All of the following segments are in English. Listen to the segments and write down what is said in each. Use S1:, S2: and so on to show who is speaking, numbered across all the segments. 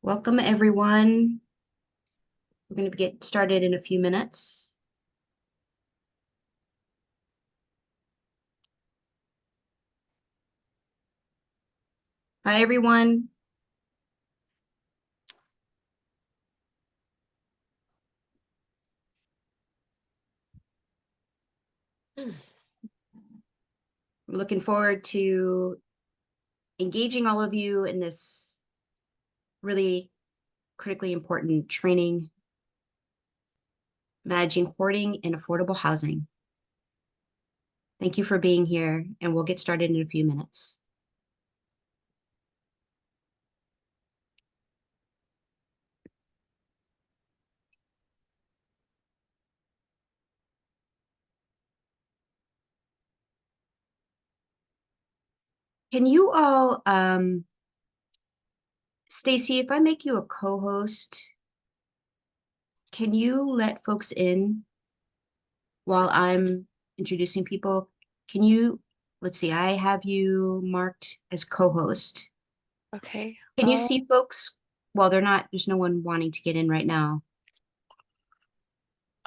S1: Welcome, everyone. We're going to get started in a few minutes. Hi, everyone. I'm looking forward to engaging all of you in this really critically important training, managing hoarding and affordable housing. Thank you for being here, and we'll get started in a few minutes. Can you all, Stacy, if I make you a co-host, can you let folks in while I'm introducing people? Can you, let's see, I have you marked as co-host.
S2: Okay.
S1: Can you see folks? Well, there's no one wanting to get in right now.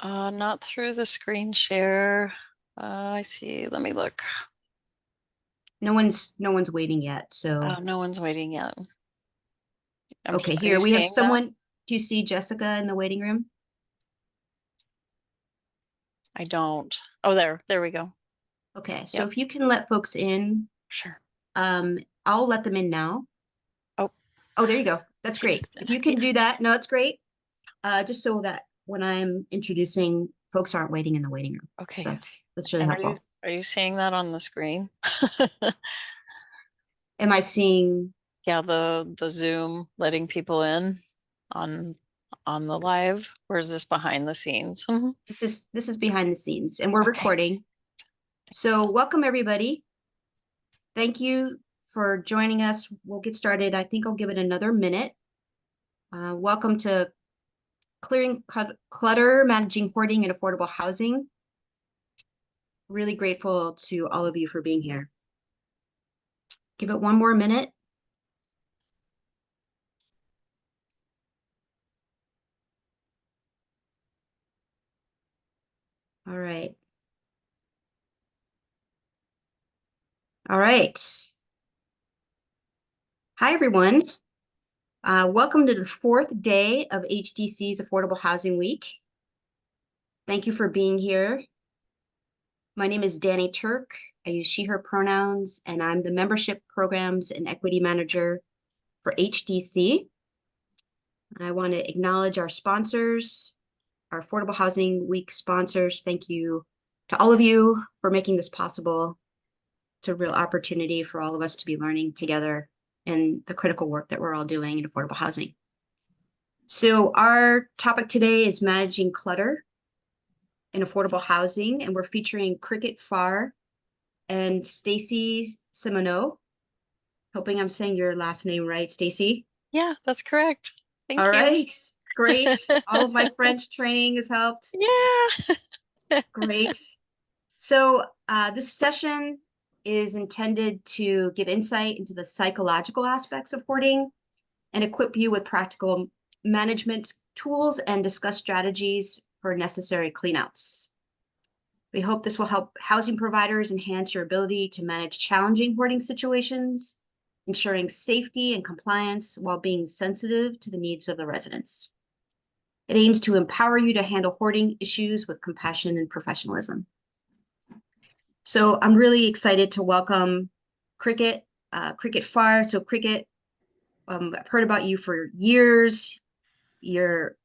S2: Not through the screen share. I see. Let me look.
S1: No one's waiting yet. So,
S2: No one's waiting yet.
S1: okay,
S2: Are
S1: here
S2: you
S1: we have
S2: seeing that?
S1: someone. Do you see Jessica in the waiting room?
S2: I don't. Oh, there we go.
S1: Okay, so
S2: Yep.
S1: if you can let folks in,
S2: Sure.
S1: I'll let them in now.
S2: Oh,
S1: Oh, there you go. That's
S2: I
S1: great.
S2: just
S1: If
S2: did.
S1: you can
S2: Yeah.
S1: do that, no, it's great. Just so that when I'm introducing, folks aren't waiting in the waiting room. So
S2: Okay.
S1: that's really
S2: And
S1: helpful.
S2: are you seeing that on the screen?
S1: Am I seeing?
S2: Yeah, the Zoom letting people in on the live, or is this behind the scenes?
S1: This is behind the scenes, and we're
S2: Okay.
S1: recording. So
S2: Thanks.
S1: welcome everybody. Thank you for joining us. We'll get started. I think I'll give it another minute. Welcome to Clutter, Managing Hoarding and Affordable Housing. Really grateful to all of you for being here. Give it one more minute. All right. All right. Hi, everyone. Welcome to the fourth day of HDC's Affordable Housing Week. Thank you for being here. My name is Danny Turk. I use she, her pronouns, and I'm the Membership Programs and Equity Manager for HDC. I want to acknowledge our sponsors, our Affordable Housing Week sponsors. Thank you to all of you for making this possible. It's a real opportunity for all of us to be learning together in the critical work that we're all doing in affordable housing. So our topic today is managing clutter in affordable housing, and we're featuring Farr and Stacy Simoneaux. Hoping I'm saying your last name right, Stacy.
S2: Yeah, that's correct.
S1: All
S2: Thank you.
S1: right, great. All of my French training has helped.
S2: Yeah.
S1: Great. So this session is intended to give insight into the psychological aspects of hoarding and equip you with practical management tools and discuss strategies for necessary cleanouts. We hope this will help housing providers enhance your ability to manage challenging hoarding situations, ensuring safety and compliance while being sensitive to the needs of the residents. It aims to empower you to handle hoarding issues with compassion and professionalism. So I'm really excited to welcome Farr. So I've heard about you for years. Your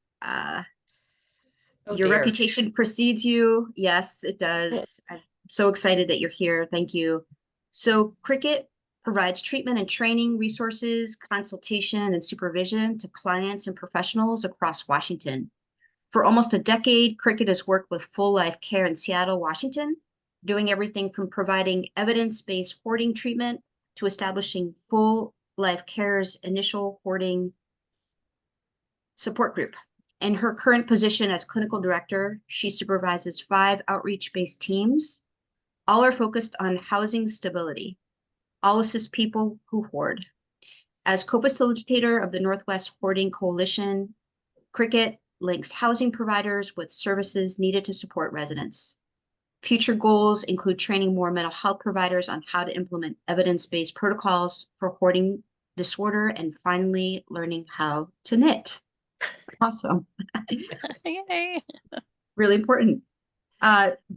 S2: Oh
S1: your
S2: dear.
S1: reputation precedes you. Yes, it does. I'm so excited that you're here. Thank you. So Cricket provides treatment and training resources, consultation, and supervision to clients and professionals across Washington. For almost a decade, Cricket has worked with Full Life Care in Seattle, Washington, doing everything from providing evidence-based hoarding treatment to establishing Full Life Care's initial hoarding support group. In her current position as clinical director, she supervises 5 outreach-based teams. All are focused on housing stability. All assist people who hoard. As co-facilitator of the Northwest Hoarding Coalition, Cricket links housing providers with services needed to support residents. Future goals include training more mental health providers on how to implement evidence-based protocols for hoarding disorder, and finally learning how to knit. Awesome.
S2: Yay.
S1: Really important.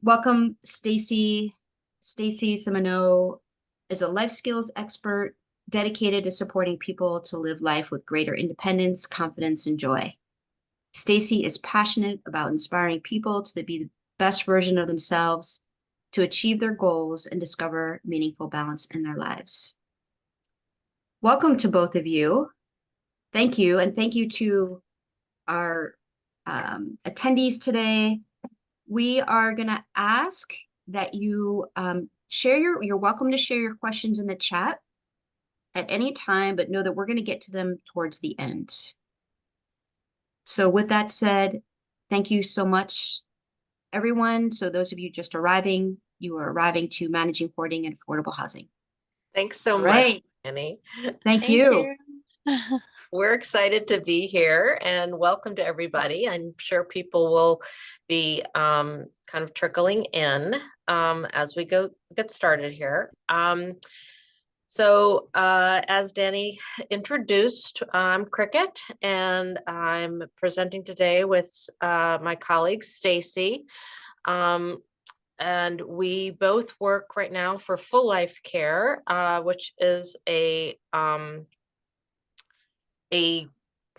S1: Welcome, Stacy. Stacy Simoneaux is a life skills expert dedicated to supporting people to live life with greater independence, confidence, and joy. Stacy is passionate about inspiring people to be the best version of themselves, to achieve their goals and discover meaningful balance in their lives. Welcome to both of you. Thank you, and thank you to our attendees today. We are going to ask that you you're welcome to share your questions in the chat at any time, but know that we're going to get to them towards the end. So with that said, thank you so much, everyone. So those of you just arriving, you are arriving to Managing Hoarding and Affordable Housing.
S3: Thanks so much,
S1: Right.
S3: Annie.
S1: Thank you.
S3: We're excited to be here and welcome to everybody. I'm sure people will be kind of trickling in as we get started here. As Danny introduced, I'm Cricket, and I'm presenting today with my colleague Stacy. And we both work right now for Full Life Care, which is a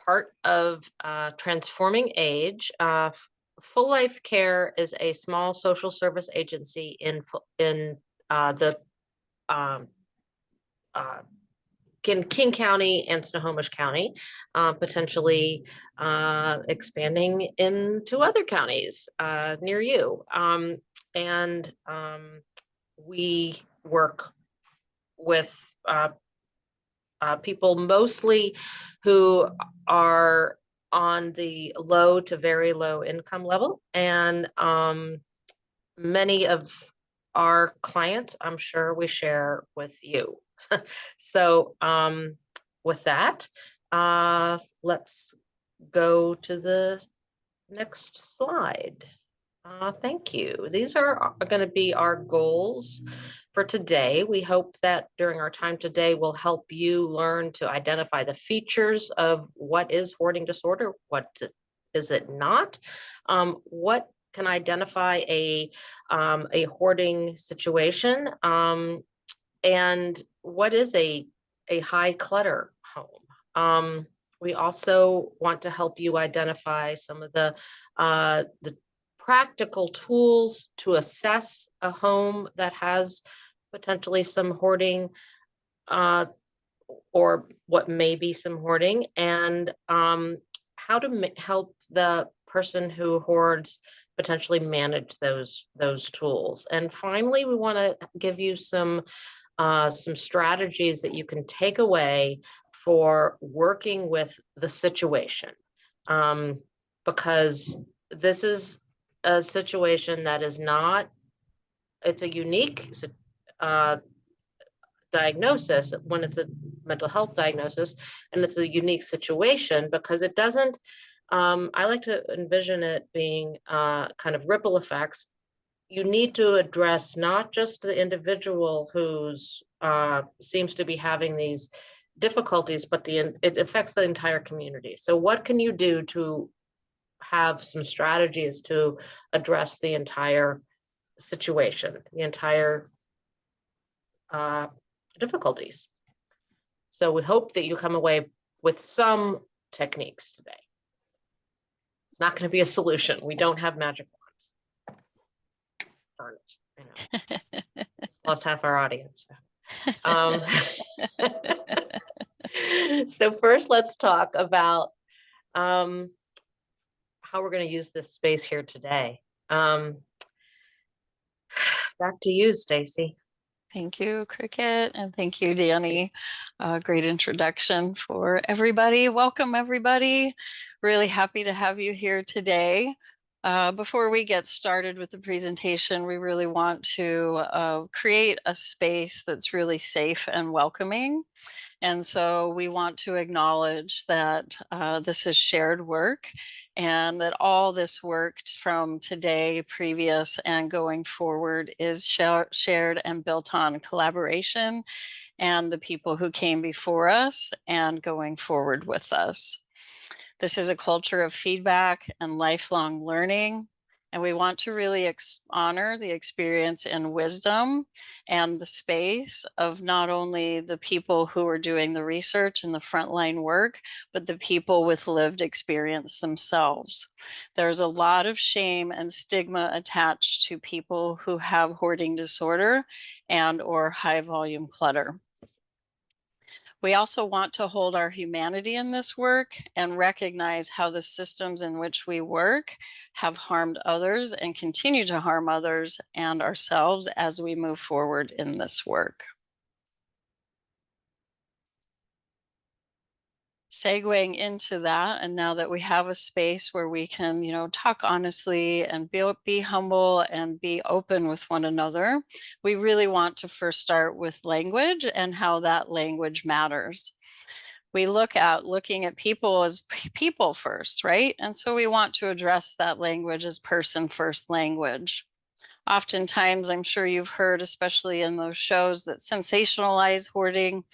S3: part of Transforming Age. Full Life Care is a small social service agency in the King County and Snohomish County, potentially expanding into other counties near you. We work with people mostly who are on the low to very low income level, and many of our clients, I'm sure we share with you. So with that, let's go to the next slide. Thank you. These are going to be our goals for today. We hope that during our time today will help you learn to identify the features of what is hoarding disorder, what is it not, what can identify a hoarding situation, and what is a high clutter home. We also want to help you identify some of the practical tools to assess a home that has potentially some hoarding, or what may be some hoarding, and how to help the person who hoards potentially manage those tools. And finally, we want to give you some strategies that you can take away for working with the situation, because this is a situation that is not, it's a unique diagnosis when it's a mental health diagnosis, and it's a unique situation because it doesn't, I like to envision it being kind of ripple effects. You need to address not just the individual who's seems to be having these difficulties, but it affects the entire community. So what can you do to have some strategies to address the entire situation, the entire difficulties? So we hope that you come away with some techniques today. It's not going to be a solution. We don't have magic wands. Darn it. I know. Lost half our audience. So first, let's talk about how we're going to use this space here today. Back to you, Stacy.
S2: Thank you, Cricket, and thank you, Danny. Great introduction for everybody. Welcome, everybody. Really happy to have you here today. Before we get started with the presentation, we really want to create a space that's really safe and welcoming. And so we want to acknowledge that this is shared work and that all this work from today, previous, and going forward is shared and built on collaboration and the people who came before us and going forward with us. This is a culture of feedback and lifelong learning. And we want to really honor the experience and wisdom and the space of not only the people who are doing the research and the frontline work, but the people with lived experience themselves. There's a lot of shame and stigma attached to people who have hoarding disorder and or high volume clutter. We also want to hold our humanity in this work and recognize how the systems in which we work have harmed others and continue to harm others and ourselves as we move forward in this work. Segueing into that, and now that we have a space where we can, talk honestly and be humble and be open with one another, we really want to first start with language and how that language matters. We looking at people as people first, right? And so we want to address that language as person first language. Oftentimes, I'm sure you've heard, especially in those shows that sensationalize hoarding,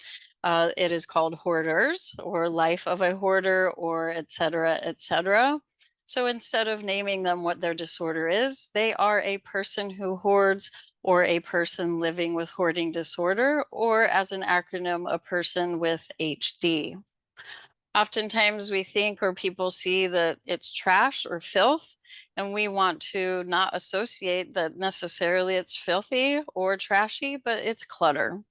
S2: it is called hoarders or life of a hoarder or et cetera, et cetera. So instead of naming them what their disorder is, they are a person who hoards or a person living with hoarding disorder, or as an acronym, a person with HD. Oftentimes we think or people see that it's trash or filth, and we want to not associate that necessarily it's filthy or trashy, but it's clutter.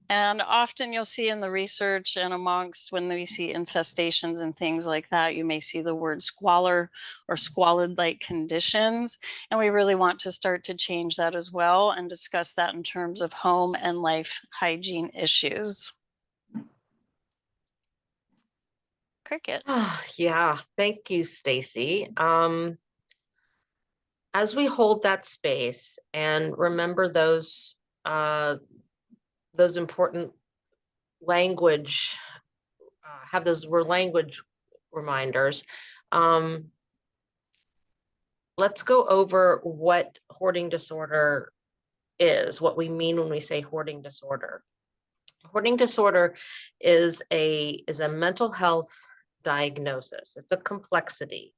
S2: And often you'll see in the research and amongst when we see infestations and things like that, you may see the word squalor or squalid-like conditions. And we really want to start to change that as well and discuss that in terms of home and life hygiene issues. Cricket.
S3: Oh, yeah, thank you, Stacy. As we hold that space and remember those important language, have those language reminders. Let's go over what hoarding disorder is, what we mean when we say hoarding disorder. Hoarding disorder is a mental health diagnosis. It's a complexity.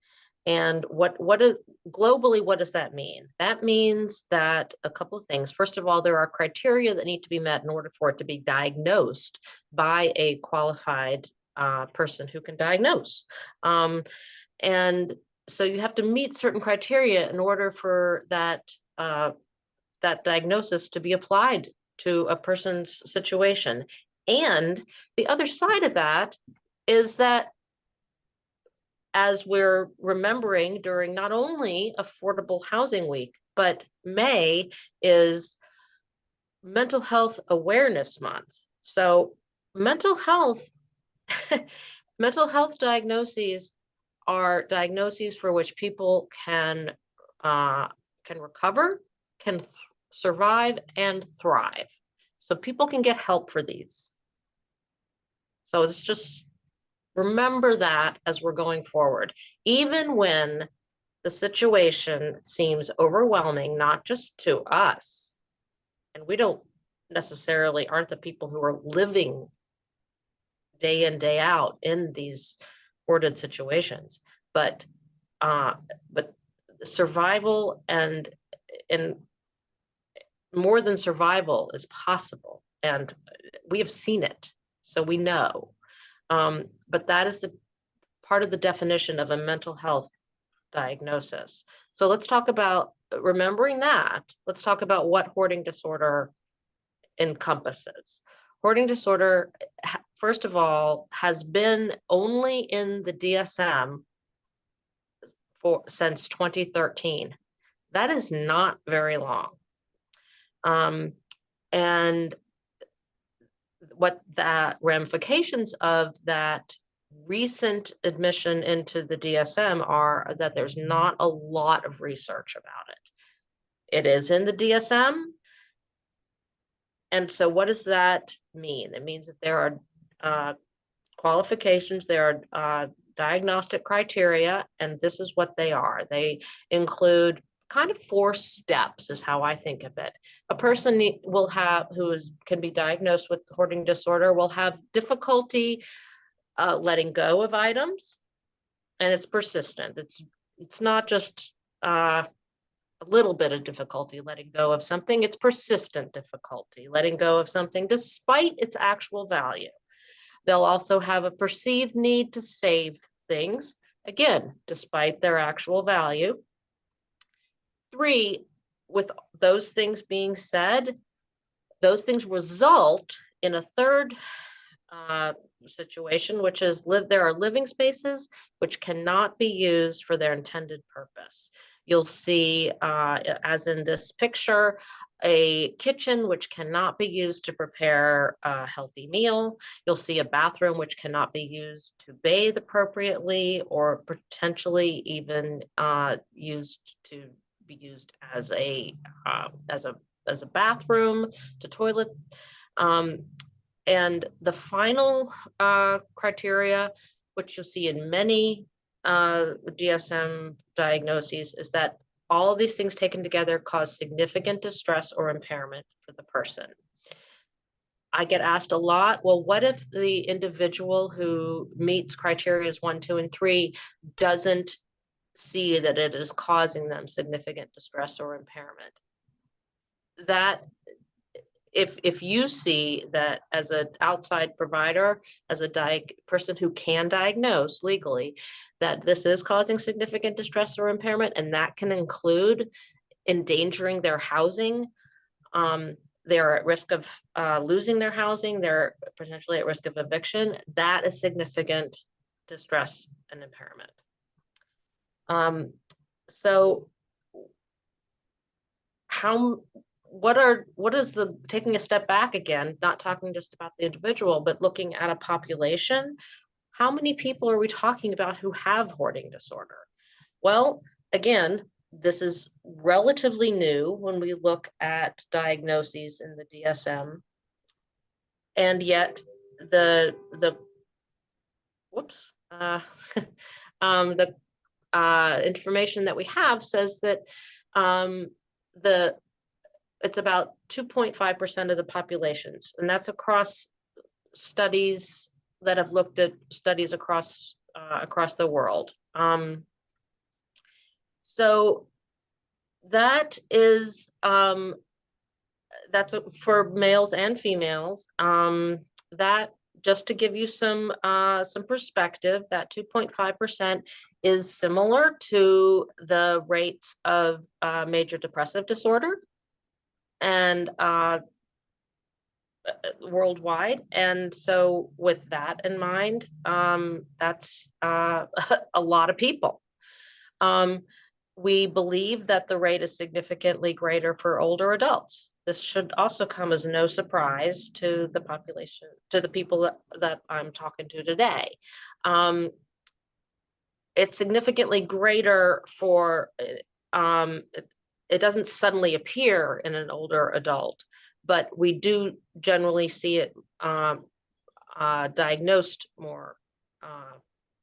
S3: And globally, what does that mean? That means that a couple of things. First of all, there are criteria that need to be met in order for it to be diagnosed by a qualified person who can diagnose. And so you have to meet certain criteria in order for that diagnosis to be applied to a person's situation. And the other side of that is that, as we're remembering during not only Affordable Housing Week, but May is Mental Health Awareness Month. So mental health diagnoses are diagnoses for which people can recover, can survive, and thrive. So people can get help for these. So it's just remember that as we're going forward, even when the situation seems overwhelming, not just to us, and we don't necessarily aren't the people who are living day in, day out in these hoarded situations, but survival and more than survival is possible, and we have seen it, so we know. But that is the part of the definition of a mental health diagnosis. So let's talk about remembering that. Let's talk about what hoarding disorder encompasses. Hoarding disorder, first of all, has been only in the DSM since 2013. That is not very long. And what the ramifications of that recent admission into the DSM are that there's not a lot of research about it. It is in the DSM. And so what does that mean? It means that there are qualifications, there are diagnostic criteria, and this is what they are. They include kind of 4 steps is how I think of it. A person will have, can be diagnosed with hoarding disorder, will have difficulty letting go of items, and it's persistent. It's not just a little bit of difficulty letting go of something, it's persistent difficulty letting go of something despite its actual value. They'll also have a perceived need to save things, again, despite their actual value. 3, with those things being said, those things result in a third situation, which is there are living spaces which cannot be used for their intended purpose. You'll see, as in this picture, a kitchen which cannot be used to prepare a healthy meal. You'll see a bathroom which cannot be used to bathe appropriately, or potentially even used as a bathroom, to toilet. And the final criteria, which you'll see in many DSM diagnoses, is that all of these things taken together cause significant distress or impairment for the person. I get asked a lot, well, what if the individual who meets criteria 1, 2, and 3 doesn't see that it is causing them significant distress or impairment? That if you see that as an outside provider, as a person who can diagnose legally that this is causing significant distress or impairment, and that can include endangering their housing, they're at risk of losing their housing, they're potentially at risk of eviction, that is significant distress and impairment. So what is the, taking a step back again, not talking just about the individual, but looking at a population, how many people are we talking about who have hoarding disorder? Well, again, this is relatively new when we look at diagnoses in the DSM, and yet the information that we have says that it's about 2.5% of the populations, and that's across studies that have looked at studies across the world. So that is that's for males and females. That, just to give you some perspective, that 2.5% is similar to the rates of major depressive disorder and worldwide. And so with that in mind, that's a lot of people. We believe that the rate is significantly greater for older adults. This should also come as no surprise to the population, to the people that I'm talking to today. It's significantly greater for, it doesn't suddenly appear in an older adult, but we do generally see it diagnosed more.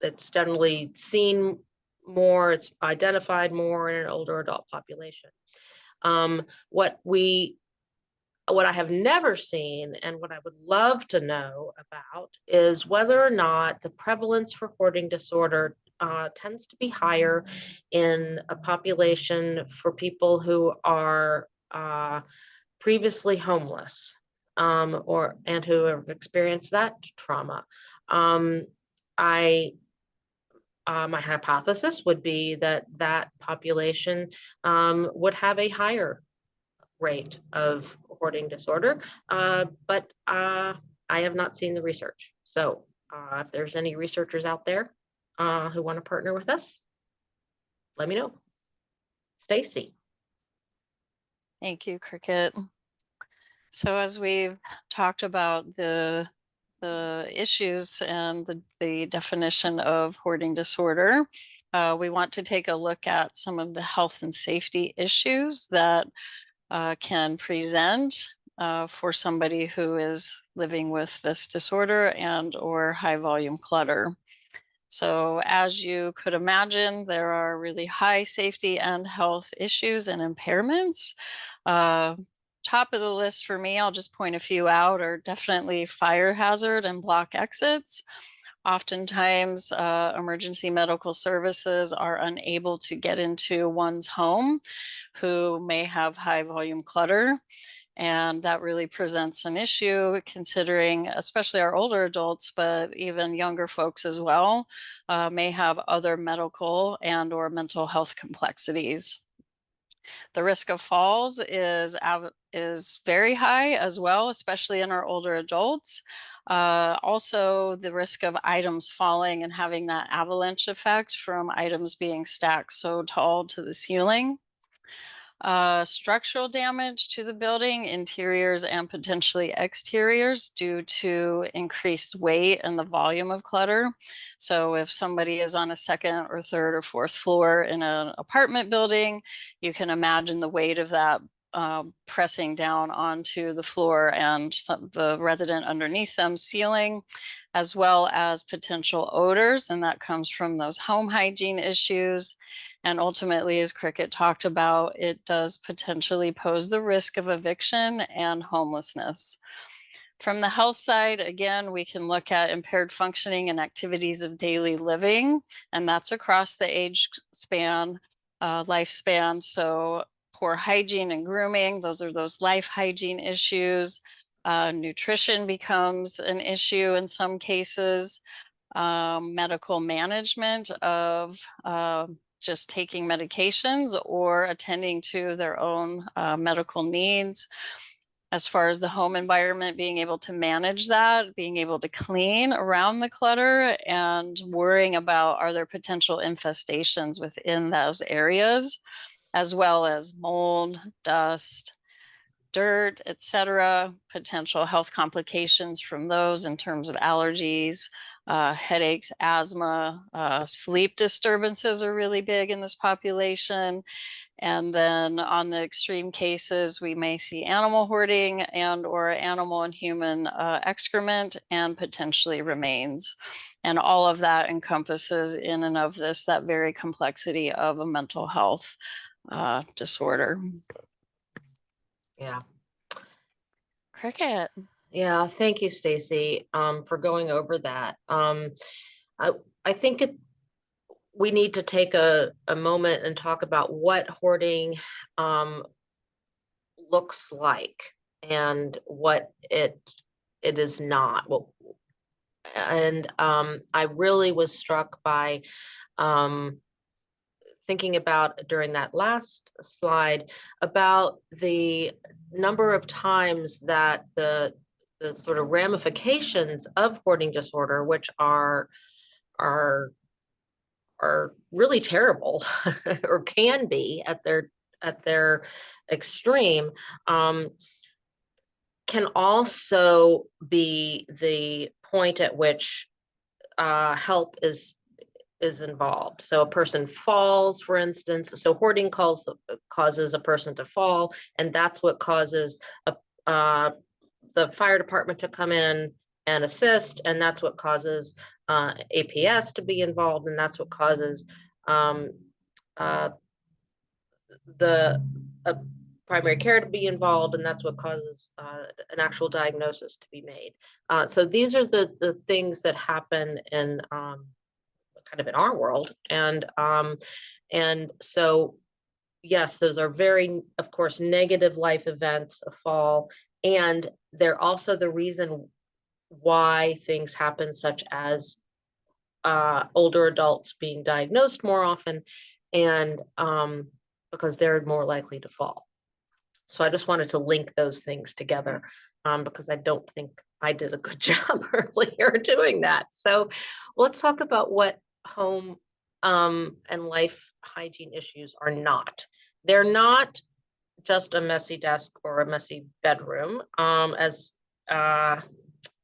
S3: It's generally seen more, it's identified more in an older adult population. What I have never seen, and what I would love to know about, is whether or not the prevalence for hoarding disorder tends to be higher in a population for people who are previously homeless, and who have experienced that trauma. My hypothesis would be that that population would have a higher rate of hoarding disorder, but I have not seen the research. So if there's any researchers out there who want to partner with us, let me know. Stacy.
S2: Thank you, Cricket. So as we've talked about the the issues and the definition of hoarding disorder, we want to take a look at some of the health and safety issues that can present for somebody who is living with this disorder and or high volume clutter. So as you could imagine, there are really high safety and health issues and impairments. Top of the list for me, I'll just point a few out, are definitely fire hazard and block exits. Oftentimes, emergency medical services are unable to get into one's home who may have high volume clutter. And that really presents an issue considering, especially our older adults, but even younger folks as well, may have other medical and or mental health complexities. The risk of falls is very high as well, especially in our older adults. Also, the risk of items falling and having that avalanche effect from items being stacked so tall to the ceiling. Structural damage to the building, interiors and potentially exteriors due to increased weight and the volume of clutter. So if somebody is on a second or third or fourth floor in an apartment building, you can imagine the weight of that pressing down onto the floor and the resident underneath them ceiling, as well as potential odors. And that comes from those home hygiene issues. And ultimately, as Cricket talked about, it does potentially pose the risk of eviction and homelessness. From the health side, again, we can look at impaired functioning and activities of daily living, and that's across the age span, lifespan. So poor hygiene and grooming, those are those life hygiene issues. Nutrition becomes an issue in some cases. Medical management of just taking medications or attending to their own medical needs. As far as the home environment, being able to manage that, being able to clean around the clutter, and worrying about, are there potential infestations within those areas, as well as mold, dust, dirt, etc., potential health complications from those in terms of allergies, headaches, asthma, sleep disturbances are really big in this population. And then on the extreme cases, we may see animal hoarding and or animal and human excrement and potentially remains. And all of that encompasses in and of this, that very complexity of a mental health disorder.
S3: Yeah.
S2: Cricket.
S3: Yeah, thank you, Stacy, for going over that. I think we need to take a moment and talk about what hoarding looks like and what it is not. Well, and I really was struck by thinking about during that last slide about the number of times that the sort of ramifications of hoarding disorder, which are really terrible or can be at their extreme, can also be the point at which help is involved. So a person falls, for instance. So hoarding causes a person to fall, and that's what causes the fire department to come in and assist, and that's what causes APS to be involved, and that's what causes the primary care to be involved, and that's what causes an actual diagnosis to be made. So these are the things that happen in kind of in our world, and so yes, those are very, of course, negative life events, a fall, and they're also the reason why things happen, such as older adults being diagnosed more often, and because they're more likely to fall. So I just wanted to link those things together because I don't think I did a good job earlier doing that. So let's talk about what home and life hygiene issues are not. They're not just a messy desk or a messy bedroom, as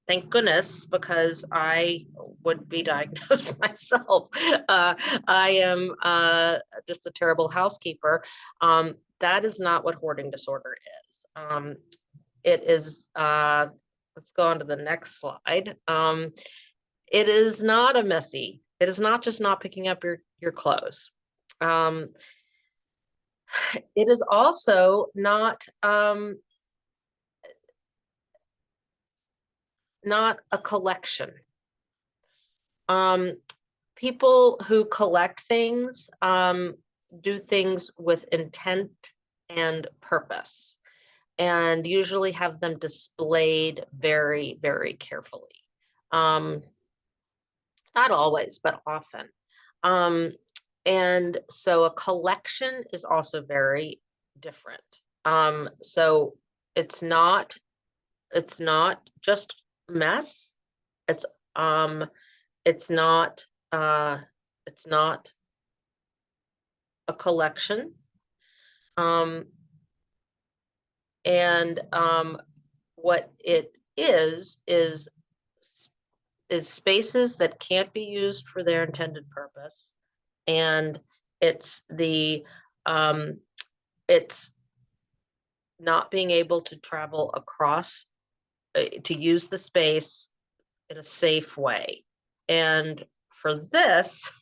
S3: thank goodness, because I would be diagnosed myself. I am just a terrible housekeeper. That is not what hoarding disorder is. It is, let's go on to the next slide. It is not a messy, it is not just not picking up your clothes. It is also not a collection. People who collect things do things with intent and purpose, and usually have them displayed very, very carefully. Not always, but often. And so a collection is also very different. So it's not just mess. It's not a collection. What it is spaces that can't be used for their intended purpose. And it's it's not being able to travel across to use the space in a safe way. And for this,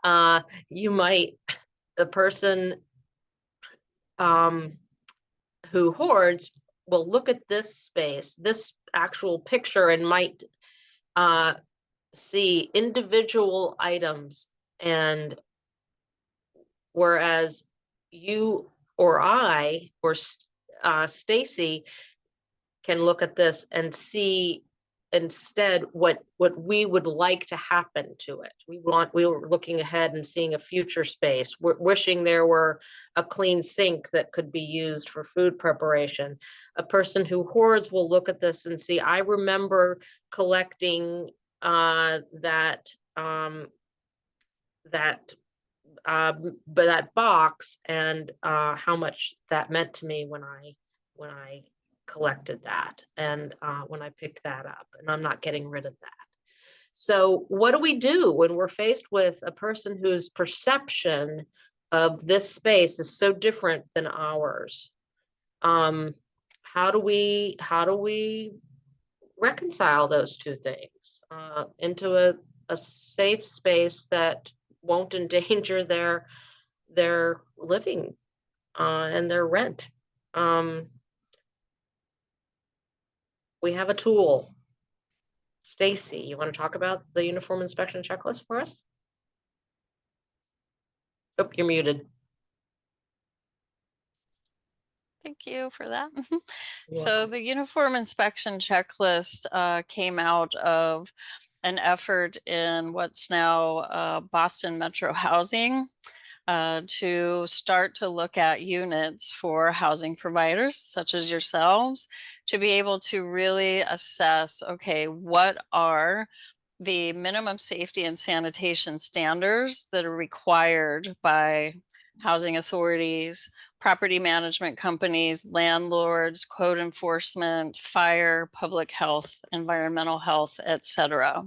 S3: the person who hoards will look at this space, this actual picture, and might see individual items, and whereas you or I or Stacy can look at this and see instead what we would like to happen to it. We were looking ahead and seeing a future space. We're wishing there were a clean sink that could be used for food preparation. A person who hoards will look at this and see, I remember collecting that box, and how much that meant to me when I collected that, and when I picked that up, and I'm not getting rid of that. So what do we do when we're faced with a person whose perception of this space is so different than ours? How do we reconcile those two things into a safe space that won't endanger their living and their rent? We have a tool. Stacy, you want to talk about the uniform inspection checklist for us? Oh, you're muted.
S2: Thank you for that.
S3: You're
S2: So
S3: welcome.
S2: the uniform inspection checklist came out of an effort in what's now Boston Metro Housing to start to look at units for housing providers such as yourselves, to be able to really assess, okay, what are the minimum safety and sanitation standards that are required by housing authorities, property management companies, landlords, code enforcement, fire, public health, environmental health, etc.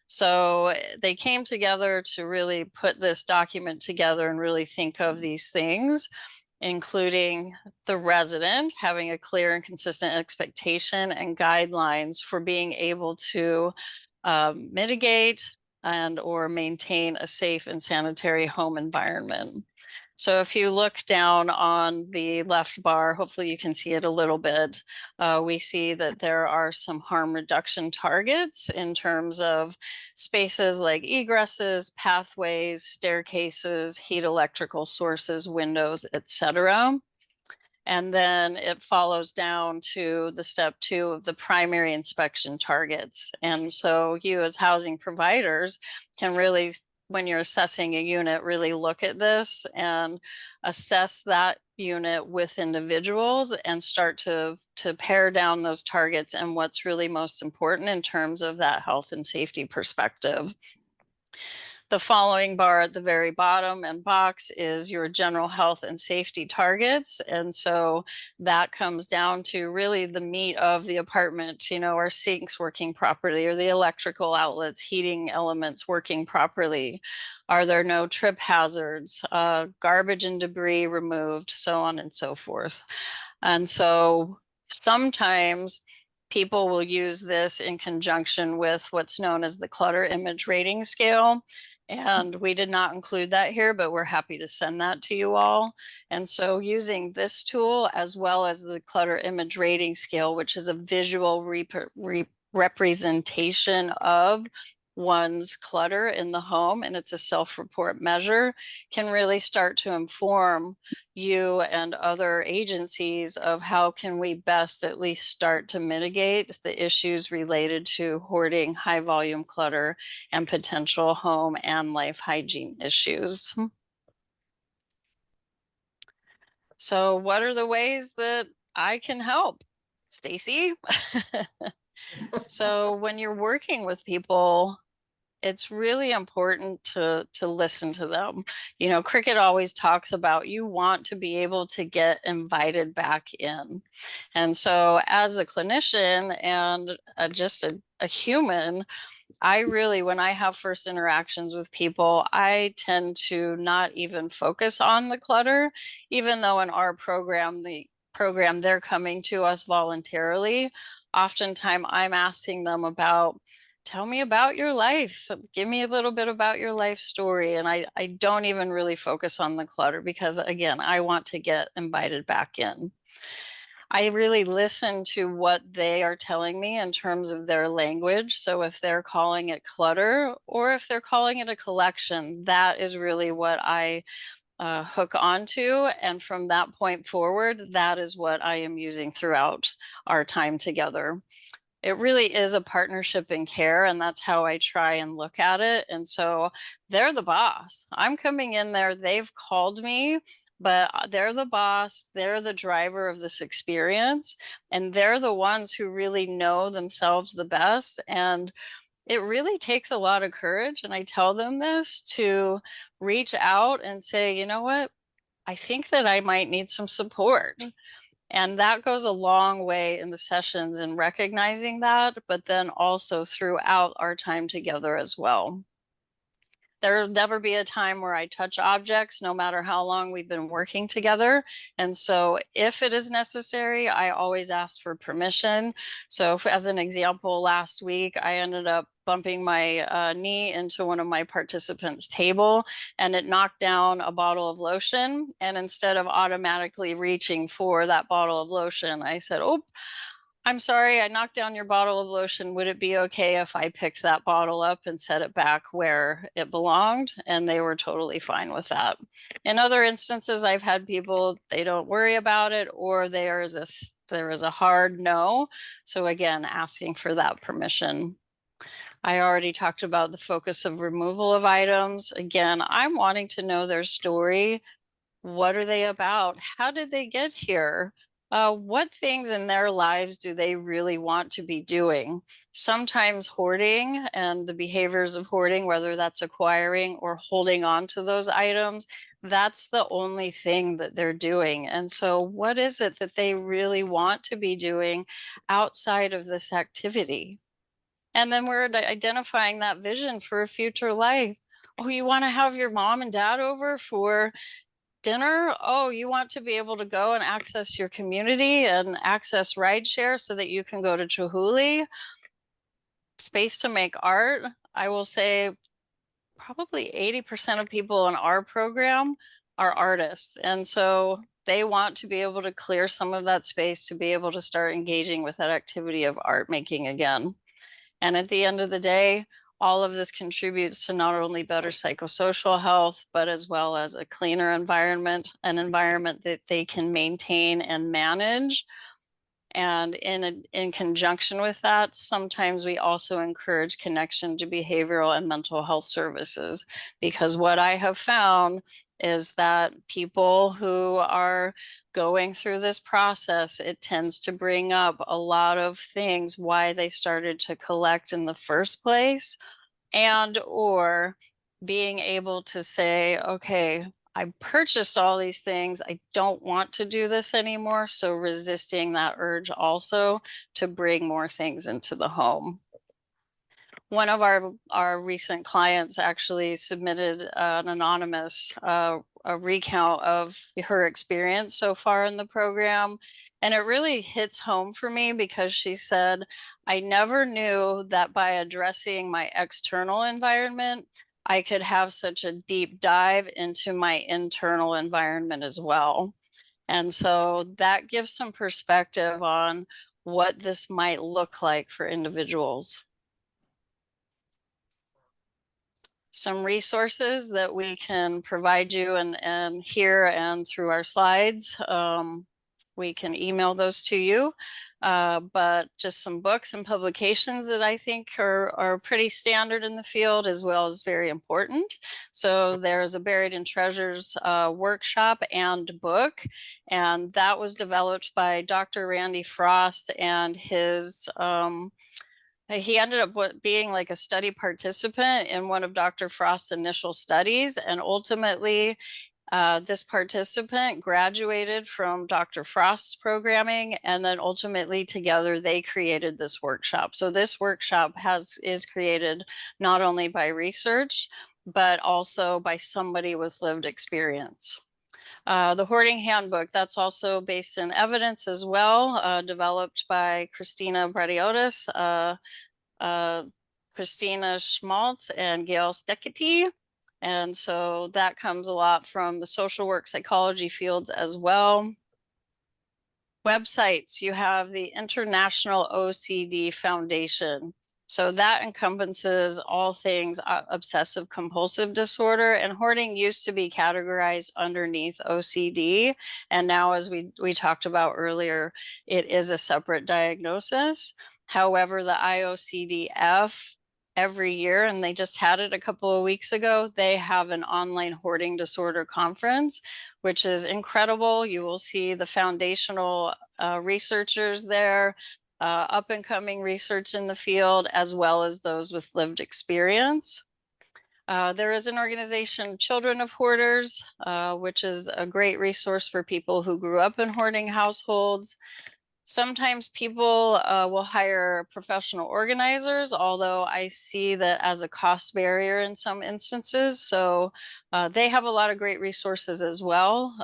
S2: So they came together to really put this document together and really think of these things, including the resident having a clear and consistent expectation and guidelines for being able to mitigate and or maintain a safe and sanitary home environment. So if you look down on the left bar, hopefully you can see it a little bit. We see that there are some harm reduction targets in terms of spaces like egresses, pathways, staircases, heat electrical sources, windows, etc. And then it follows down to the step 2 of the primary inspection targets. And so you as housing providers can really, when you're assessing a unit, really look at this and assess that unit with individuals and start to pare down those targets and what's really most important in terms of that health and safety perspective. The following bar at the very bottom and box is your general health and safety targets. And so that comes down to really the meat of the apartment, you know, our sinks working properly, or the electrical outlets, heating elements working properly. Are there no trip hazards, garbage and debris removed, so on and so forth. And so sometimes people will use this in conjunction with what's known as the clutter image rating scale. And we did not include that here, but we're happy to send that to you all. And so using this tool, as well as the clutter image rating scale, which is a visual representation of one's clutter in the home, and it's a self-report measure, can really start to inform you and other agencies of how can we best at least start to mitigate the issues related to hoarding, high volume clutter, and potential home and life hygiene issues. So what are the ways that I can help, Stacy? So when you're working with people, it's really important to listen to them. You know, Cricket always talks about you want to be able to get invited back in. And so as a clinician and just a human, I really, when I have first interactions with people, I tend to not even focus on the clutter, even though in our program, they're coming to us voluntarily. Oftentimes I'm asking them about, tell me about your life. Give me a little bit about your life story. And I don't even really focus on the clutter because, again, I want to get invited back in. I really listen to what they are telling me in terms of their language. So if they're calling it clutter or if they're calling it a collection, that is really what I hook onto. And from that point forward, that is what I am using throughout our time together. It really is a partnership in care, and that's how I try and look at it. And so they're the boss. I'm coming in there, they've called me, but they're the boss, they're the driver of this experience, and they're the ones who really know themselves the best. And it really takes a lot of courage, and I tell them this, to reach out and say, you know what, I think that I might need some support. And that goes a long way in the sessions and recognizing that, but then also throughout our time together as well. There'll never be a time where I touch objects, no matter how long we've been working together. And so if it is necessary, I always ask for permission. So as an example, last week, I ended up bumping my knee into one of my participants' table, and it knocked down a bottle of lotion. And instead of automatically reaching for that bottle of lotion, I said, oh, I'm sorry, I knocked down your bottle of lotion. Would it be okay if I picked that bottle up and set it back where it belonged? And they were totally fine with that. In other instances, I've had people, they don't worry about it, or there is a hard no. So again, asking for that permission. I already talked about the focus of removal of items. Again, I'm wanting to know their story. What are they about? How did they get here? What things in their lives do they really want to be doing? Sometimes hoarding and the behaviors of hoarding, whether that's acquiring or holding on to those items, that's the only thing that they're doing. And so what is it that they really want to be doing outside of this activity? And then we're identifying that vision for a future life. Oh, you want to have your mom and dad over for dinner? Oh, you want to be able to go and access your community and access rideshare so that you can go to Chihuly. Space to make art. I will say probably 80% of people in our program are artists. And so they want to be able to clear some of that space to be able to start engaging with that activity of art making again. And at the end of the day, all of this contributes to not only better psychosocial health, but as well as a cleaner environment, an environment that they can maintain and manage. And in conjunction with that, sometimes we also encourage connection to behavioral and mental health services, because what I have found is that people who are going through this process, it tends to bring up a lot of things why they started to collect in the first place, and or being able to say, okay, I purchased all these things. I don't want to do this anymore. So resisting that urge also to bring more things into the home. One of our recent clients actually submitted an anonymous a recount of her experience so far in the program. And it really hits home for me because she said, I never knew that by addressing my external environment, I could have such a deep dive into my internal environment as well. And so that gives some perspective on what this might look like for individuals. Some resources that we can provide you and here and through our slides. We can email those to you, but just some books and publications that I think are pretty standard in the field as well as very important. So there's a Buried in Treasures workshop and book, and that was developed by Dr. Randy Frost and his he ended up being like a study participant in one of Dr. Frost's initial studies. And ultimately, this participant graduated from Dr. Frost's programming. And then ultimately together, they created this workshop. So this workshop is created not only by research, but also by somebody with lived experience. The Hoarding Handbook, that's also based in evidence as well, developed by Christina Bradiotis, Christina Schmaltz, and Gail Steketee. And so that comes a lot from the social work psychology fields as well. Websites, you have the International OCD Foundation. So that encompasses all things obsessive compulsive disorder, and hoarding used to be categorized underneath OCD. And now, as we talked about earlier, it is a separate diagnosis. However, the IOCDF every year, and they just had it a couple of weeks ago, they have an online hoarding disorder conference, which is incredible. You will see the foundational researchers there, up and coming research in the field, as well as those with lived experience. There is an organization, Children of Hoarders, which is a great resource for people who grew up in hoarding households. Sometimes people will hire professional organizers, although I see that as a cost barrier in some instances. So they have a lot of great resources as well.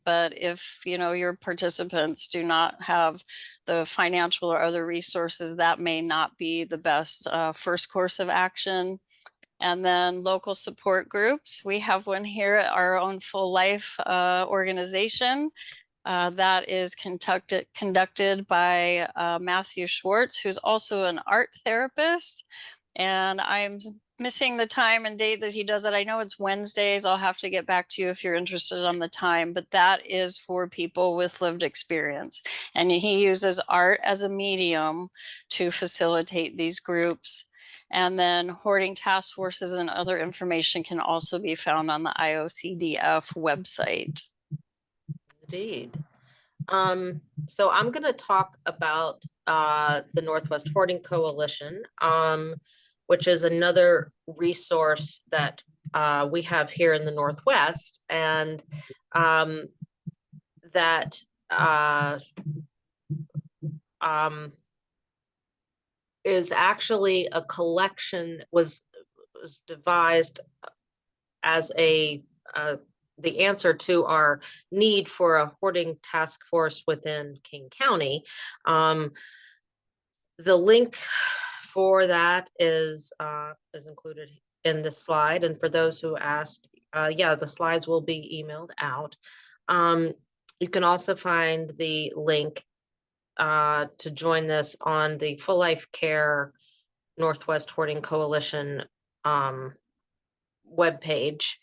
S2: But if your participants do not have the financial or other resources, that may not be the best first course of action. And then local support groups. We have one here at our own Full Life organization. That is conducted by Matthew Schwartz, who's also an art therapist. And I'm missing the time and date that he does it. I know it's Wednesdays. I'll have to get back to you if you're interested on the time, but that is for people with lived experience. And he uses art as a medium to facilitate these groups. And then hoarding task forces and other information can also be found on the IOCDF website.
S3: Indeed. So I'm going to talk about the Northwest Hoarding Coalition, which is another resource that we have here in the Northwest, and that is actually a collection, was devised as the answer to our need for a hoarding task force within King County. The link for that is included in this slide. And for those who asked, yeah, the slides will be emailed out. You can also find the link to join this on the Full Life Care Northwest Hoarding Coalition webpage.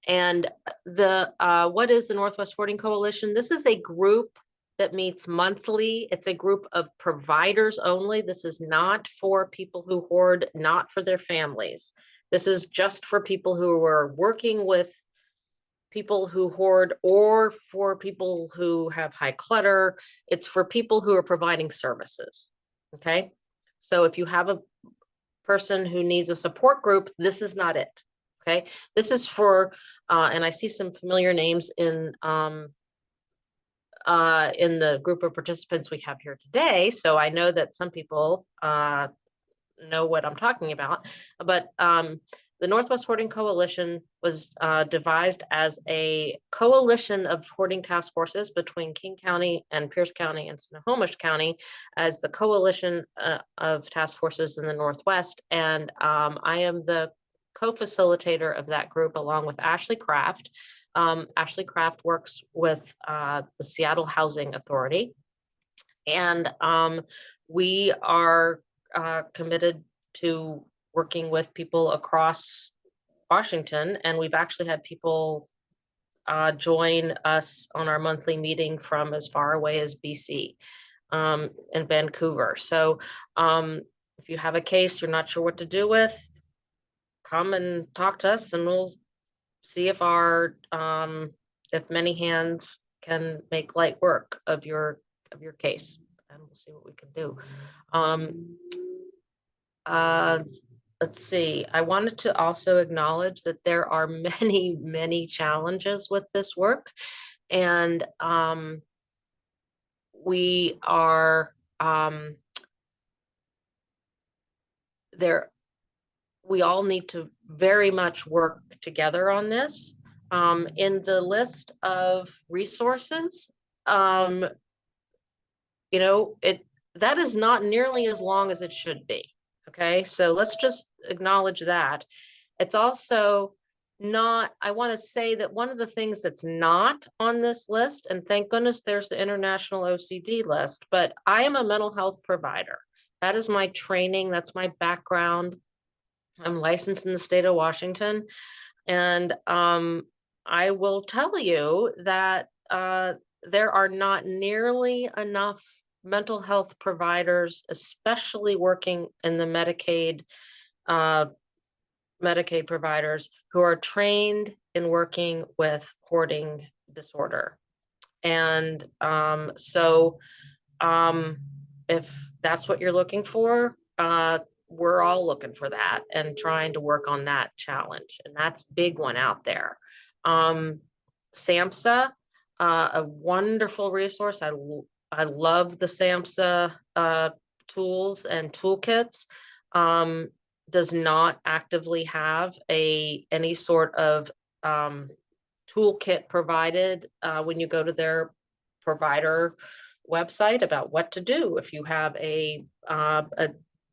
S3: And what is the Northwest Hoarding Coalition? This is a group that meets monthly. It's a group of providers only. This is not for people who hoard, not for their families. This is just for people who are working with people who hoard, or for people who have high clutter. It's for people who are providing services. Okay. So if you have a person who needs a support group, this is not it. Okay, this is for, and I see some familiar names in the group of participants we have here today. So I know that some people know what I'm talking about, but the Northwest Hoarding Coalition was devised as a coalition of hoarding task forces between King County and Pierce County and Snohomish County as the coalition of task forces in the Northwest. And I am the co-facilitator of that group along with Ashley Kraft. Ashley Kraft works with the Seattle Housing Authority. And we are committed to working with people across Washington. And we've actually had people join us on our monthly meeting from as far away as BC and Vancouver. So if you have a case you're not sure what to do with, come and talk to us and we'll see if if many hands can make light work of your case, and we'll see what we can do. Let's see. I wanted to also acknowledge that there are many challenges with this work, and we are there. We all need to very much work together on this. In the list of resources, that is not nearly as long as it should be. Okay, so let's just acknowledge that. It's also not, I want to say that one of the things that's not on this list, and thank goodness there's the International OCD list, but I am a mental health provider. That is my training, that's my background. I'm licensed in the state of Washington. And I will tell you that there are not nearly enough mental health providers, especially working in the Medicaid providers, who are trained in working with hoarding disorder. And if that's what you're looking for, we're all looking for that and trying to work on that challenge. And that's a big one out there. SAMHSA, a wonderful resource. I love the SAMHSA tools and toolkits. Does not actively have any sort of toolkit provided when you go to their provider website about what to do if you have a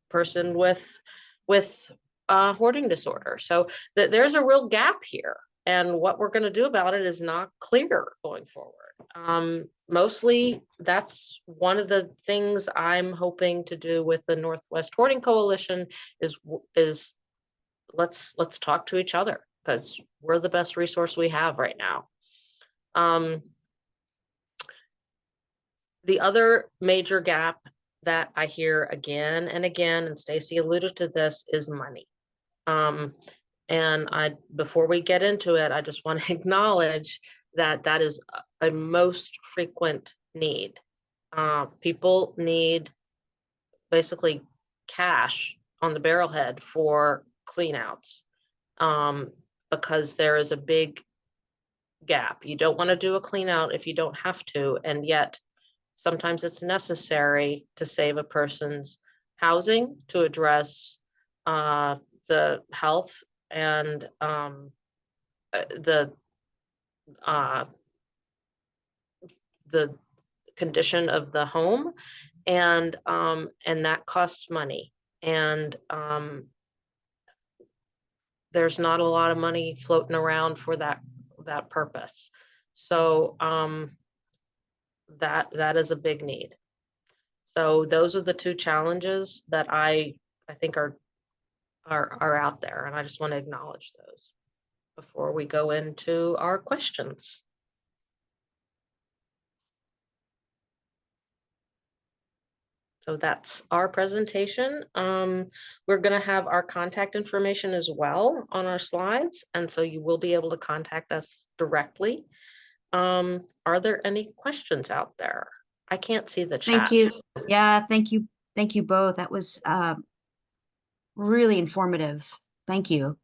S3: person with hoarding disorder. So there's a real gap here, and what we're going to do about it is not clear going forward. Mostly that's one of the things I'm hoping to do with the Northwest Hoarding Coalition is let's talk to each other, because we're the best resource we have right now. The other major gap that I hear again and again, and Stacy alluded to this, is money. And before we get into it, I just want to acknowledge that is a most frequent need. People need basically cash on the barrelhead for cleanouts, because there is a big gap. You don't want to do a cleanout if you don't have to, and yet sometimes it's necessary to save a person's housing, to address the health and the condition of the home, and that costs money. And there's not a lot of money floating around for that purpose. So that is a big need. So those are the two challenges that I think are out there, and I just want to acknowledge those before we go into our questions. So that's our presentation. We're going to have our contact information as well on our slides, and so you will be able to contact us directly. Are there any questions out there? I can't see the chat.
S1: Thank you. Yeah, thank you. Thank you both. That was really informative. Thank you.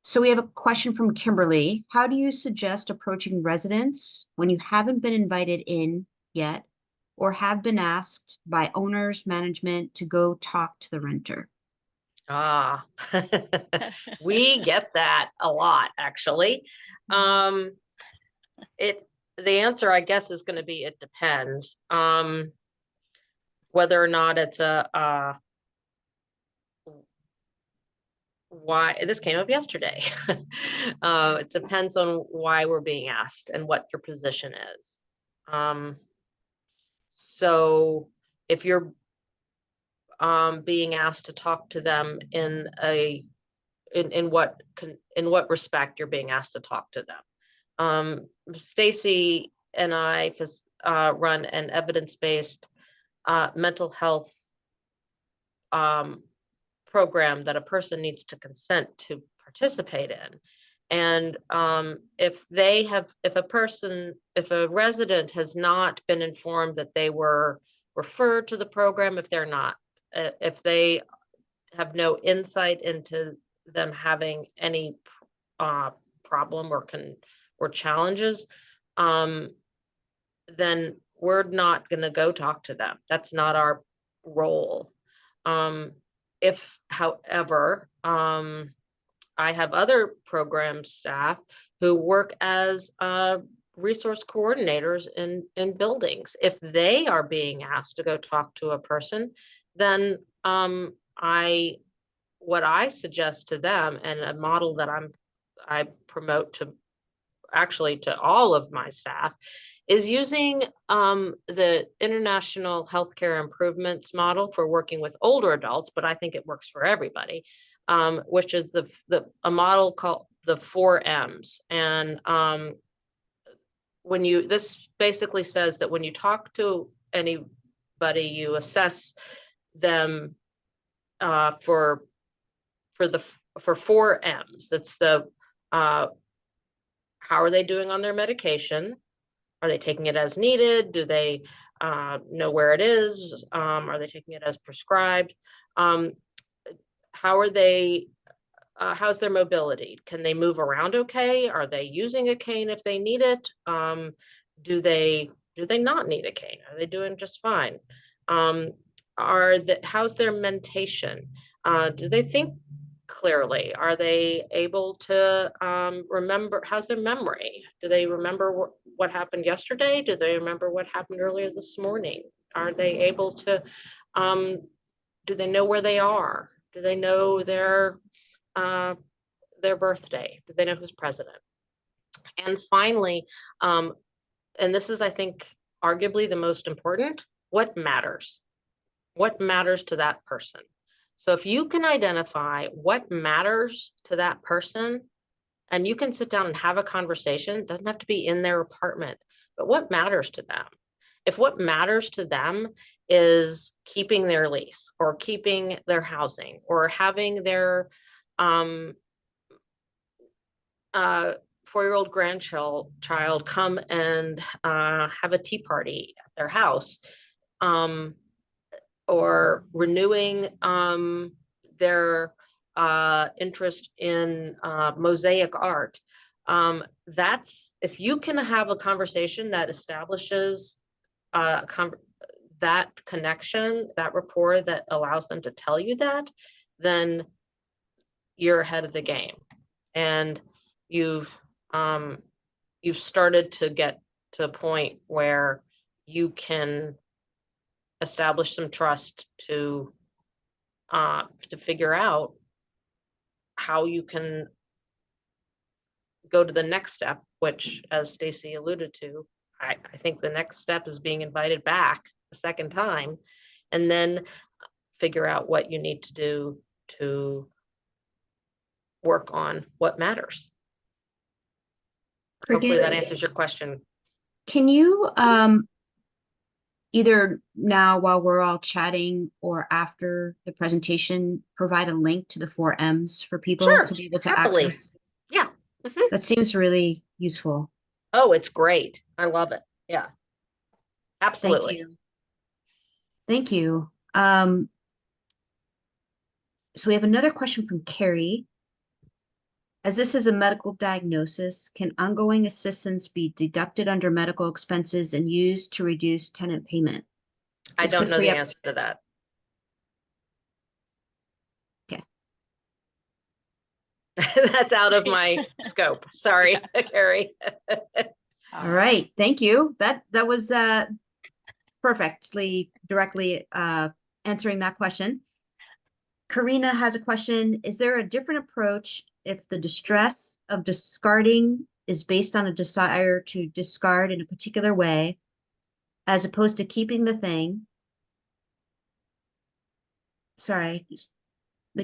S1: So we have a question from Kimberly. How do you suggest approaching residents when you haven't been invited in yet or have been asked by owners, management to go talk to the renter?
S3: Ah, we get that a lot, actually. The answer, I guess, is going to be it depends. Whether or not it's why this came up yesterday. It depends on why we're being asked and what your position is. So if you're being asked to talk to them in what respect you're being asked to talk to them. Stacy and I run an evidence-based mental health program that a person needs to consent to participate in. And if a resident has not been informed that they were referred to the program, if they have no insight into them having any problem or challenges, then we're not going to go talk to them. That's not our role. If, however, I have other program staff who work as resource coordinators in buildings. If they are being asked to go talk to a person, then what I suggest to them, and a model that I promote to all of my staff, is using the International Healthcare Improvements model for working with older adults, but I think it works for everybody, which is a model called the 4Ms. And this basically says that when you talk to anybody, you assess them for 4Ms. It's how are they doing on their medication? Are they taking it as needed? Do they know where it is? Are they taking it as prescribed? How's their mobility? Can they move around okay? Are they using a cane if they need it? Do they not need a cane? Are they doing just fine? How's their mentation? Do they think clearly? Are they able to remember? How's their memory? Do they remember what happened yesterday? Do they remember what happened earlier this morning? Are they able to, do they know where they are? Do they know their birthday? Do they know who's president? And finally, and this is, I think, arguably the most important, what matters? What matters to that person? So if you can identify what matters to that person, and you can sit down and have a conversation, it doesn't have to be in their apartment, but what matters to them? If what matters to them is keeping their lease or keeping their housing or having their 4-year-old grandchild come and have a tea party at their house, or renewing their interest in mosaic art, if you can have a conversation that establishes that connection, that rapport that allows them to tell you that, then you're ahead of the game. And you've started to get to a point where you can establish some trust to figure out how you can go to the next step, which, as Stacy alluded to, I think the next step is being invited back a second time, and then figure out what you need to do to work on what matters. Hopefully that answers your question.
S1: Can you either now while we're all chatting or after the presentation provide a link to the 4Ms for people to be able to access?
S3: Yeah.
S1: That seems really useful.
S3: Oh, it's great. I love it. Yeah. Absolutely.
S1: Thank you. So we have another question from Carrie. As this is a medical diagnosis, can ongoing assistance be deducted under medical expenses and used to reduce tenant payment?
S3: I
S1: This
S3: don't
S1: could
S3: know
S1: free
S3: the
S1: up-
S3: answer to that.
S1: Okay.
S3: That's out of my scope. Sorry, Carrie.
S1: All right, thank you. That was perfectly directly answering that question. Karina has a question. Is there a different approach if the distress of discarding is based on a desire to discard in a particular way, as opposed to keeping the thing? Sorry,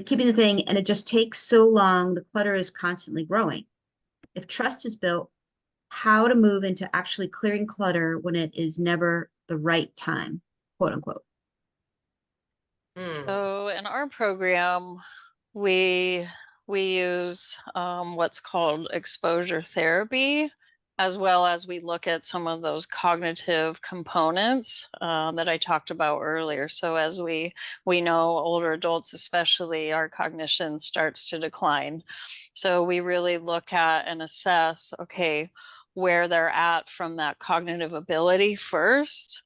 S1: keeping the thing, and it just takes so long, the clutter is constantly growing. If trust is built, how to move into actually clearing clutter when it is never the right time, quote unquote.
S2: So in our program, we use what's called exposure therapy, as well as we look at some of those cognitive components that I talked about earlier. So as we know, older adults especially, our cognition starts to decline. So we really look at and assess, okay, where they're at from that cognitive ability first,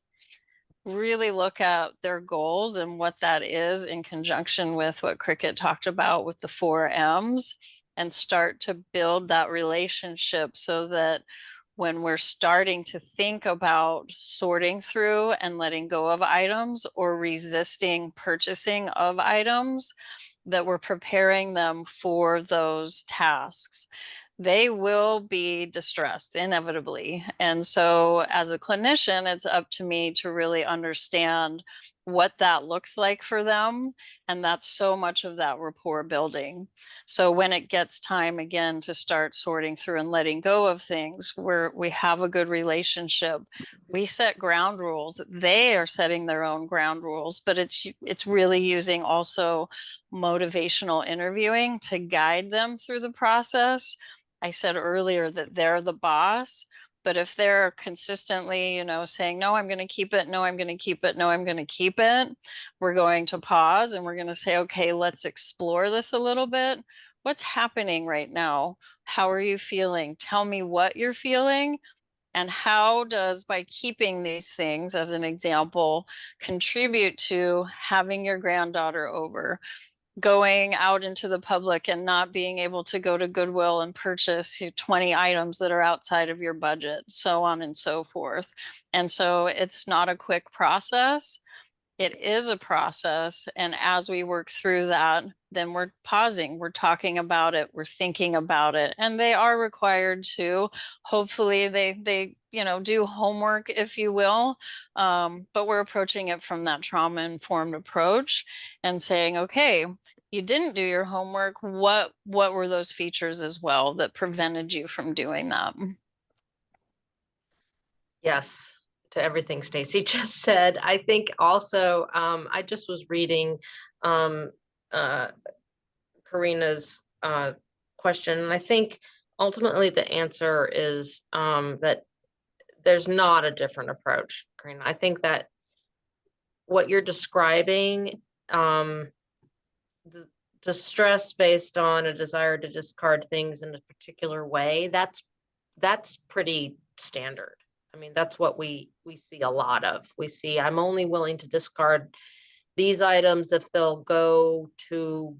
S2: really look at their goals and what that is in conjunction with what Cricket talked about with the 4 M's, and start to build that relationship so that when we're starting to think about sorting through and letting go of items or resisting purchasing of items, that we're preparing them for those tasks. They will be distressed inevitably. And so as a clinician, it's up to me to really understand what that looks like for them. And that's so much of that rapport building. So when it gets time again to start sorting through and letting go of things where we have a good relationship, we set ground rules. They are setting their own ground rules, but it's really using also motivational interviewing to guide them through the process. I said earlier that they're the boss, but if they're consistently, saying, no, I'm going to keep it, no, I'm going to keep it, no, I'm going to keep it, we're going to pause and we're going to say, okay, let's explore this a little bit. What's happening right now? How are you feeling? Tell me what you're feeling. And how does, by keeping these things, as an example, contribute to having your granddaughter over, going out into the public and not being able to go to Goodwill and purchase 20 items that are outside of your budget, so on and so forth. And so it's not a quick process. It is a process. And as we work through that, then we're pausing, we're talking about it, we're thinking about it. And they are required to, hopefully they do homework, if you will. But we're approaching it from that trauma-informed approach and saying, okay, you didn't do your homework. What were those features as well that prevented you from doing that?
S3: Yes, to everything Stacy just said. I think also, I just was reading Karina's question, and I think ultimately the answer is that there's not a different approach, Karina. I think that what you're describing, the stress based on a desire to discard things in a particular way, that's pretty standard. I mean, that's what we see a lot of. We see, I'm only willing to discard these items if they'll go to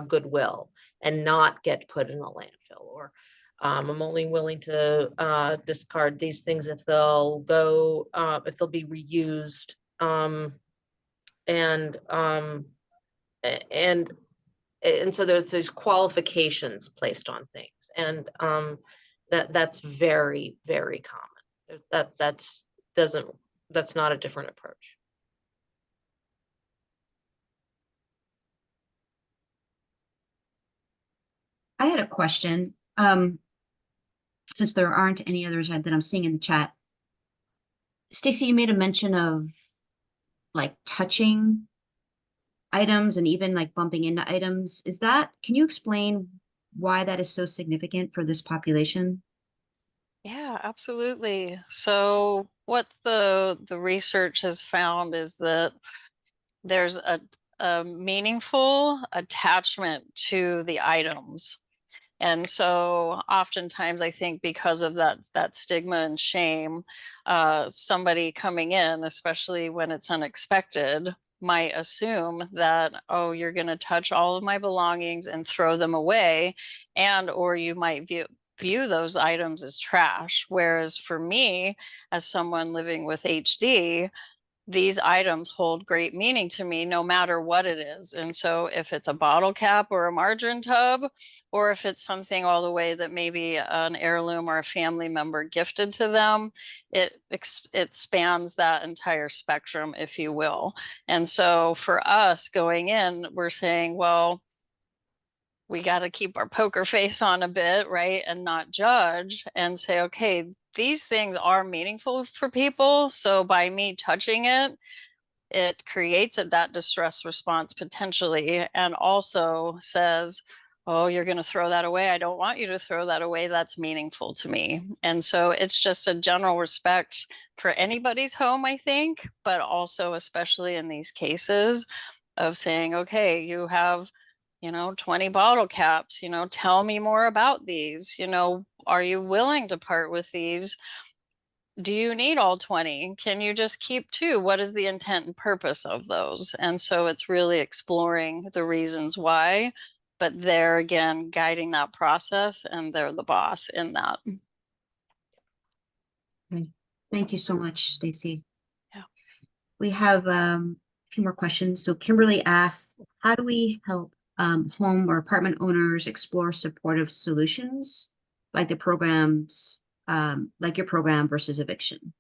S3: Goodwill and not get put in a landfill, or I'm only willing to discard these things if they'll go, if they'll be reused. And so there's these qualifications placed on things, and that's very, very common. That's not a different approach.
S1: I had a question. Since there aren't any others that I'm seeing in the chat. Stacy, you made a mention of like touching items and even like bumping into items. Can you explain why that is so significant for this population?
S2: Yeah, absolutely. So what the research has found is that there's a meaningful attachment to the items. And so oftentimes I think because of that stigma and shame, somebody coming in, especially when it's unexpected, might assume that, oh, you're going to touch all of my belongings and throw them away. And, or you might view those items as trash. Whereas for me, as someone living with HD, these items hold great meaning to me no matter what it is. And so if it's a bottle cap or a margarine tub, or if it's something all the way that maybe an heirloom or a family member gifted to them, it spans that entire spectrum, if you will. And so for us going in, we're saying, well, we got to keep our poker face on a bit, right? And not judge and say, okay, these things are meaningful for people. So by me touching it, it creates that distress response potentially, and also says, oh, you're going to throw that away. I don't want you to throw that away. That's meaningful to me. And so it's just a general respect for anybody's home, I think, but also especially in these cases of saying, okay, you have 20 bottle caps, tell me more about these, are you willing to part with these? Do you need all 20? Can you just keep 2? What is the intent and purpose of those? And so it's really exploring the reasons why, but they're again guiding that process, and they're the boss in that.
S1: Okay. Thank you so much, Stacy.
S2: Yeah.
S1: We have a few more questions. So Kimberly asked, how do we help home or apartment owners explore supportive solutions like the programs, like your program versus eviction?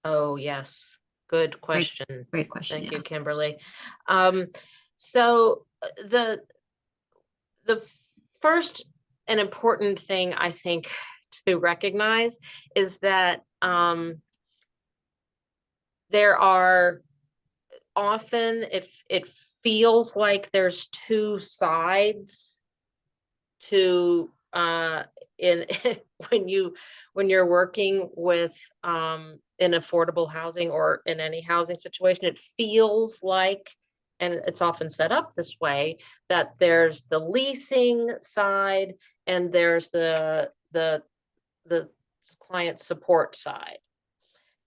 S3: Oh, yes. Good question.
S1: Great question.
S3: Thank
S1: Yeah.
S3: you, Kimberly. So the first and important thing I think to recognize is that there are often, if it feels like there's two sides to in when you're working with in affordable housing or in any housing situation, it feels like, and it's often set up this way, that there's the leasing side and there's the client support side,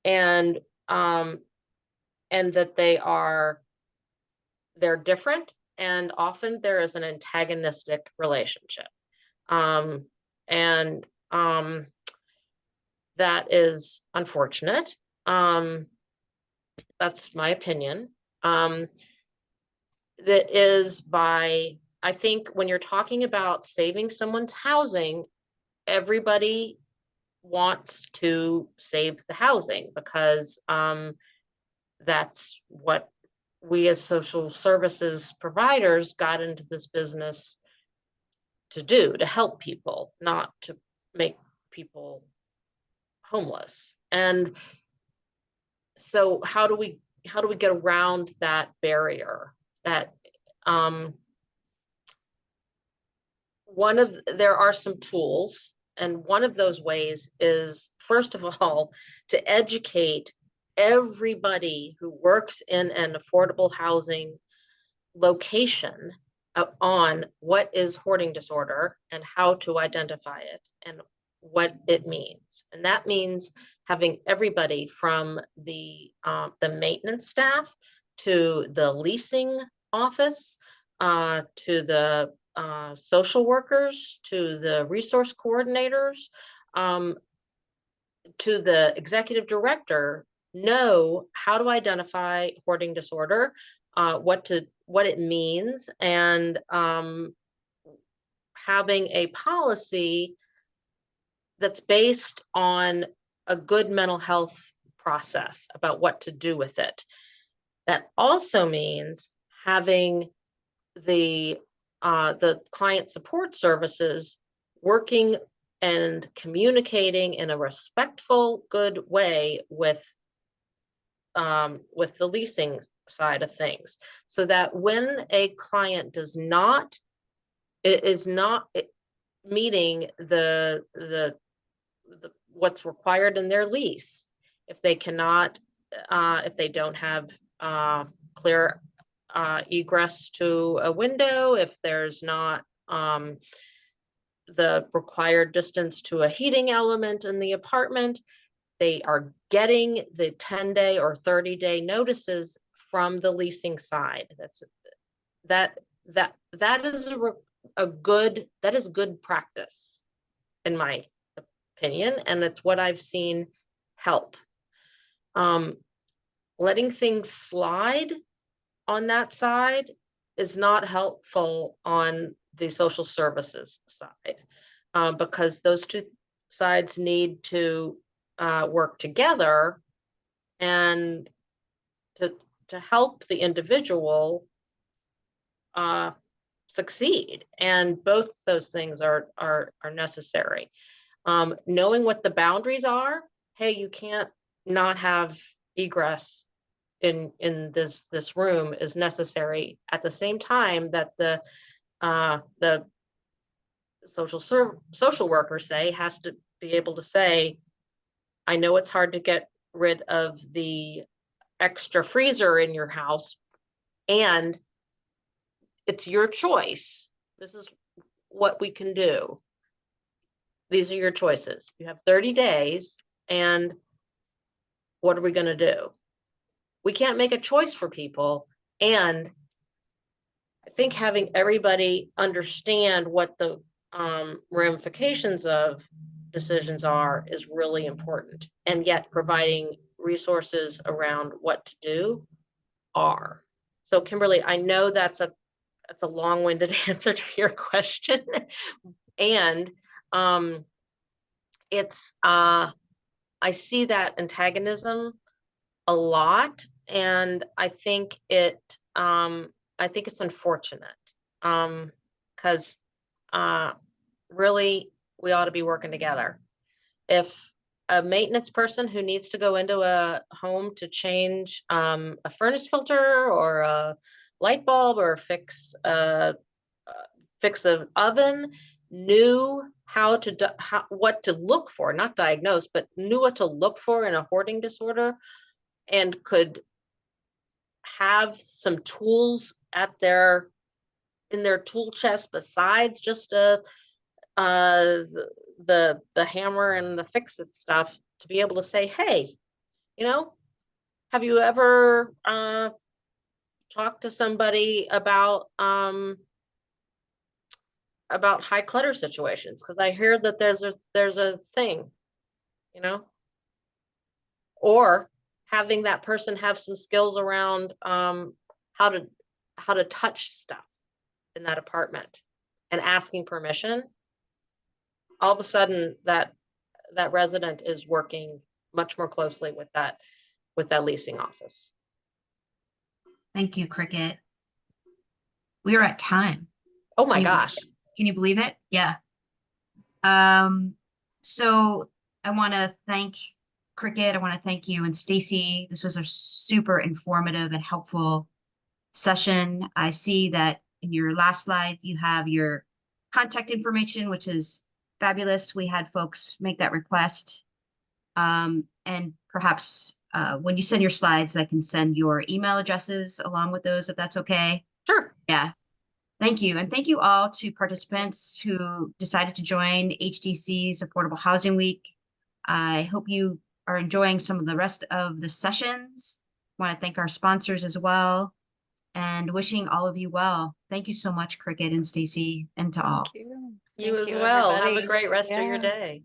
S3: and that they're different, and often there is an antagonistic relationship. And that is unfortunate. That's my opinion. That is I think when you're talking about saving someone's housing, everybody wants to save the housing because that's what we as social services providers got into this business to do, to help people, not to make people homeless. And so how do we get around that barrier? That there are some tools, and one of those ways is, first of all, to educate everybody who works in an affordable housing location on what is hoarding disorder and how to identify it and what it means. And that means having everybody from the maintenance staff to the leasing office, to the social workers, to the resource coordinators, to the executive director, know how to identify hoarding disorder, what it means, and having a policy that's based on a good mental health process about what to do with it. That also means having the client support services working and communicating in a respectful, good way with the leasing side of things, so that when a client is not meeting the what's required in their lease, if they cannot, if they don't have clear egress to a window, if there's not the required distance to a heating element in the apartment. They are getting the 10-day or 30-day notices from the leasing side. That is good practice, in my opinion, and it's what I've seen help. Letting things slide on that side is not helpful on the social services side, because those two sides need to work together and to help the individual succeed. And both those things are necessary. Knowing what the boundaries are. Hey, you can't not have egress in this room is necessary. At the same time that the social worker has to be able to say, I know it's hard to get rid of the extra freezer in your house, and it's your choice. This is what we can do. These are your choices. You have 30 days, and what are we going to do? We can't make a choice for people. And I think having everybody understand what the ramifications of decisions are is really important. And yet providing resources around what to do are. So Kimberly, I know that's a long-winded answer to your question. And it's I see that antagonism a lot, and I think it's unfortunate, because really we ought to be working together. If a maintenance person who needs to go into a home to change a furnace filter or a light bulb or fix an oven knew what to look for, not diagnose, but knew what to look for in a hoarding disorder, and could have some tools in their tool chest besides just the hammer and the fix-it stuff, to be able to say, hey, have you ever talked to somebody about high clutter situations? Because I hear that there's a thing, or having that person have some skills around how to touch stuff in that apartment and asking permission. All of a sudden that resident is working much more closely with that leasing office.
S1: Thank you, Cricket. We are at time.
S3: Oh my gosh.
S1: Can you believe it? Yeah. So I want to thank Cricket. I want to thank you and Stacy. This was a super informative and helpful session. I see that in your last slide, you have your contact information, which is fabulous. We had folks make that request. And perhaps when you send your slides, I can send your email addresses along with those, if that's okay.
S3: Sure.
S1: Yeah. Thank you. And thank you all to participants who decided to join HDC's Affordable Housing Week. I hope you are enjoying some of the rest of the sessions. I want to thank our sponsors as well, and wishing all of you well. Thank you so much, Cricket and Stacy, and to all.
S2: Thank you.
S3: You
S2: Thank
S3: as well.
S2: everybody.
S3: Have a great rest of your day.